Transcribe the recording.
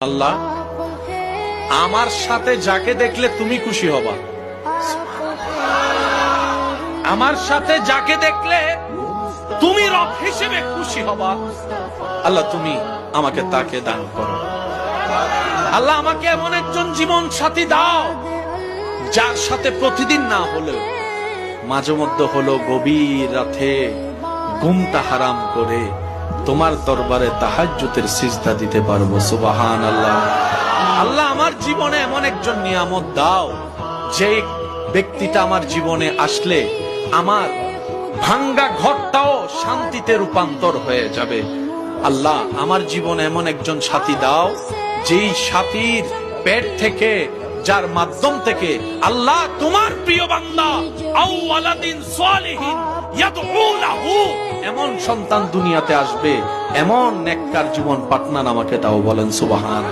আল্লাহ, আমার সাথে যাকে দেখলে তুমি খুশি হবা, আমার সাথে যাকে দেখলে তুমি রব হিসেবে খুশি হবা, আল্লাহ তুমি আমাকে তাকে দান করো। আল্লাহ আমাকে এমন একজন জীবন সাথী দাও যার সাথে প্রতিদিন না হলেও মাঝে মধ্যে হলো গভীর রাতে ঘুমটা হারাম করে তোমার দরবারে তাহাজ্জুদের সিজদা দিতে পারবো। সুবহানাল্লাহ। আল্লাহ আমার জীবনে এমন একজন নিয়ামত দাও যে ব্যক্তিটা আমার জীবনে আসলে আমার ভাঙ্গা ঘরটাও শান্তিতে রূপান্তর হয়ে যাবে। আল্লাহ আমার জীবনে এমন একজন সাথী দাও যেই সাথীর পেট থেকে, যার মাধ্যম থেকে আল্লাহ তোমার প্রিয় বান্দা আও ওয়ালাদিন সালিহিন ইয়াদউ লাহু এমন সন্তান দুনিয়াতে আসবে, এমন নেককার জীবন পার্টনার আমাকে দাও। বলেন সুবহান।